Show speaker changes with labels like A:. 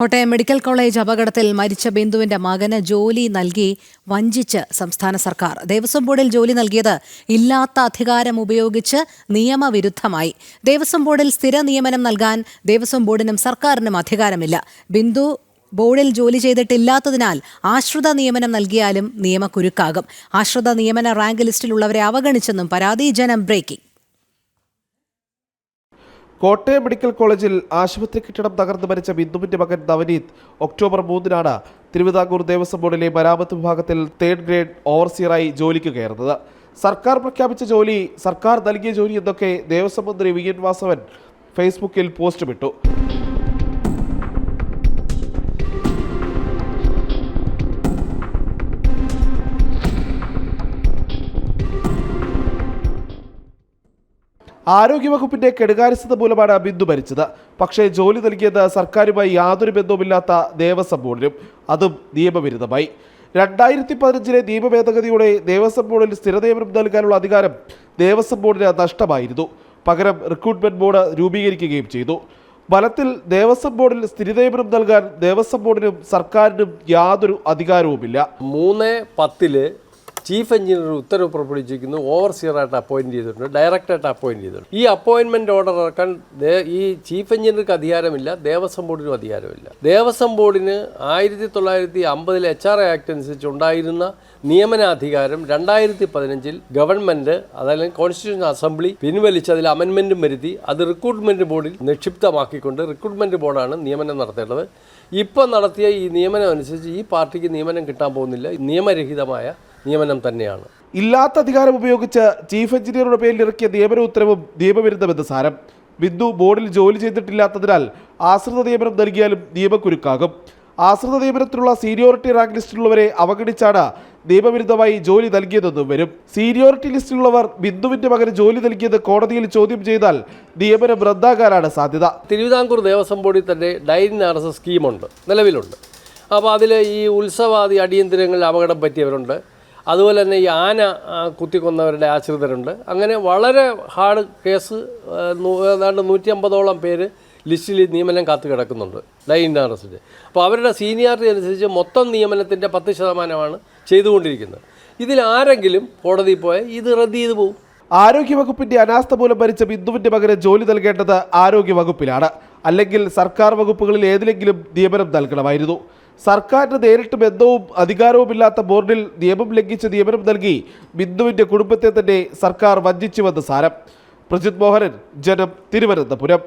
A: Kottayam medical college അപകടത്തിൽ മരിച്ച ബിന്ദുവിന്റെ മകന് ജോലി നൽകി വഞ്ചിച്ച് സംസ്ഥാന സർക്കാർ. ദേവസ്വം ബോർഡിൽ ജോലി നൽകിയത് ഇല്ലാത്ത അധികാരം ഉപയോഗിച്ച് നിയമവിരുദ്ധമായി. ദേവസ്വം ബോർഡിൽ സ്ഥിര നിയമനം നൽകാൻ ദേവസ്വം ബോർഡിനും സർക്കാരിനും അധികാരമില്ല. ബിന്ദു ബോർഡിൽ ജോലി ചെയ്തിട്ടില്ലാത്തതിനാൽ ആശ്രിത നിയമനം നൽകിയാലും നിയമക്കുരുക്കാകും. ആശ്രിത നിയമന റാങ്ക് ലിസ്റ്റിലുള്ളവരെ അവഗണിച്ചെന്നും പരാതി. ജനം ബ്രേക്കിംഗ്.
B: കോട്ടയം മെഡിക്കൽ കോളേജിൽ ആശുപത്രി കെട്ടിടം തകർന്നു മരിച്ച ബിന്ദുവിന്റെ മകൻ നവനീത് ഒക്ടോബർ 3 തിരുവിതാംകൂർ ദേവസ്വം ബോർഡിലെ മരാമത്ത് വിഭാഗത്തിൽ 3rd ഗ്രേഡ് ഓവർസിയറായി ജോലിക്ക് കയറുന്നത്. സർക്കാർ പ്രഖ്യാപിച്ച ജോലി, സർക്കാർ നൽകിയ ജോലി എന്നൊക്കെ ദേവസ്വം മന്ത്രി വി എൻ വാസവൻ ഫേസ്ബുക്കിൽ പോസ്റ്റുമിട്ടു. ആരോഗ്യവകുപ്പിന്റെ കെടുകാര്യസ്ഥത മൂലമാണ് ബിന്ദു മരിച്ചത്. പക്ഷേ ജോലി നൽകിയത് സർക്കാരുമായി യാതൊരു ബന്ധവുമില്ലാത്ത ദേവസ്വം ബോർഡിനും, അതും നിയമവിരുദ്ധമായി. 2015 നിയമ ഭേദഗതിയോടെ ദേവസ്വം ബോർഡിൽ സ്ഥിരനിയമനം നൽകാനുള്ള അധികാരം ദേവസ്വം ബോർഡിന് നഷ്ടമായിരുന്നു. പകരം റിക്രൂട്ട്മെന്റ് ബോർഡ് രൂപീകരിക്കുകയും ചെയ്തു. ഫലത്തിൽ ദേവസ്വം ബോർഡിൽ സ്ഥിരനിയമനം നൽകാൻ ദേവസ്വം ബോർഡിനും സർക്കാരിനും യാതൊരു അധികാരവുമില്ല.
C: 3/10 ചീഫ് എഞ്ചിനീയർ ഉത്തരവ് പുറപ്പെടുവിച്ചിരിക്കുന്നു. ഓവർസിയറായിട്ട് അപ്പോയിൻറ്റ് ചെയ്തിട്ടുണ്ട്, ഡയറക്ടറായിട്ട് അപ്പോയിൻറ്റ് ചെയ്തിട്ടുണ്ട്. ഈ അപ്പോയിൻമെൻറ്റ് ഓർഡർ ഇറക്കാൻ ഈ ചീഫ് എഞ്ചിനീയർക്ക് അധികാരമില്ല, ദേവസ്വം ബോർഡിനും അധികാരമില്ല. ദേവസ്വം ബോർഡിന് 1950 HR ആക്ട് അനുസരിച്ച് ഉണ്ടായിരുന്ന നിയമനാധികാരം 2015 ഗവൺമെൻറ്, അതായത് കോൺസ്റ്റിറ്റ്യൂഷൻ അസംബ്ലി പിൻവലിച്ച് അതിൽ അമെൻമെൻറ്റും വരുത്തി അത് റിക്രൂട്ട്മെൻറ്റ് ബോർഡിൽ നിക്ഷിപ്തമാക്കിക്കൊണ്ട് റിക്രൂട്ട്മെൻറ്റ് ബോർഡാണ് നിയമനം നടത്തേണ്ടത്. ഇപ്പോൾ നടത്തിയ ഈ നിയമനം അനുസരിച്ച് ഈ പാർട്ടിക്ക് നിയമനം കിട്ടാൻ പോകുന്നില്ല. നിയമരഹിതമായ നിയമനം തന്നെയാണ്.
B: ഇല്ലാത്ത അധികാരം ഉപയോഗിച്ച് ചീഫ് എഞ്ചിനീയറുടെ പേരിൽ ഇറക്കിയ നിയമന ഉത്തരവും നിയമവിരുദ്ധമെന്ന് സാരം. ബിന്ദു ബോർഡിൽ ജോലി ചെയ്തിട്ടില്ലാത്തതിനാൽ ആശ്രിത നിയമനം നൽകിയാലും നിയമക്കുരുക്കാകും. ആശ്രിത നിയമനത്തിലുള്ള സീനിയോറിറ്റി റാങ്ക് ലിസ്റ്റിലുള്ളവരെ അവഗണിച്ചാണ് നിയമവിരുദ്ധമായി ജോലി നൽകിയതെന്നും വരും. സീനിയോറിറ്റി ലിസ്റ്റിലുള്ളവർ ബിന്ദുവിന്റെ മകന് ജോലി നൽകിയത് കോടതിയിൽ ചോദ്യം ചെയ്താൽ നിയമനം റദ്ദാക്കാനാണ് സാധ്യത.
C: തിരുവിതാംകൂർ ദേവസ്വം ബോർഡിൽ തന്നെ ഡൈൻ RS സ്കീമുണ്ട്, നിലവിലുണ്ട്. അപ്പോൾ അതിൽ ഈ ഉത്സവാദി അടിയന്തരങ്ങളിൽ അപകടം പറ്റിയവരുണ്ട്, അതുപോലെ തന്നെ ഈ ആന കുത്തിക്കൊന്നവരുടെ ആശ്രിതരുണ്ട്. അങ്ങനെ വളരെ ഹാർഡ് കേസ് ഏതാണ്ട് 150ഓളം പേര് ലിസ്റ്റിൽ നിയമനം കാത്തു കിടക്കുന്നുണ്ട് ഡൈൻ RSൽ. അപ്പോൾ അവരുടെ സീനിയോറിറ്റി അനുസരിച്ച് മൊത്തം നിയമനത്തിൻ്റെ 10% ചെയ്തുകൊണ്ടിരിക്കുന്നത്. ഇതിൽ ആരെങ്കിലും കോടതിയിൽ പോയാൽ ഇത് റദ്ദ് ചെയ്തു പോകും.
B: ആരോഗ്യവകുപ്പിന്റെ അനാസ്ഥ മൂലം മരിച്ച ബിന്ദുവിന്റെ മകന് ജോലി നൽകേണ്ടത് ആരോഗ്യവകുപ്പിലാണ്, അല്ലെങ്കിൽ സർക്കാർ വകുപ്പുകളിൽ ഏതിലെങ്കിലും നിയമനം നൽകണമായിരുന്നു. സർക്കാരിന് നേരിട്ട് ബന്ധവും അധികാരവുമില്ലാത്ത ബോർഡിൽ നിയമം ലംഘിച്ച് നിയമനം നൽകി ബിന്ദുവിന്റെ കുടുംബത്തെ തന്നെ സർക്കാർ വഞ്ചിച്ചുവെന്ന് സാരം. പ്രജിത് മോഹനൻ, ജനം, തിരുവനന്തപുരം.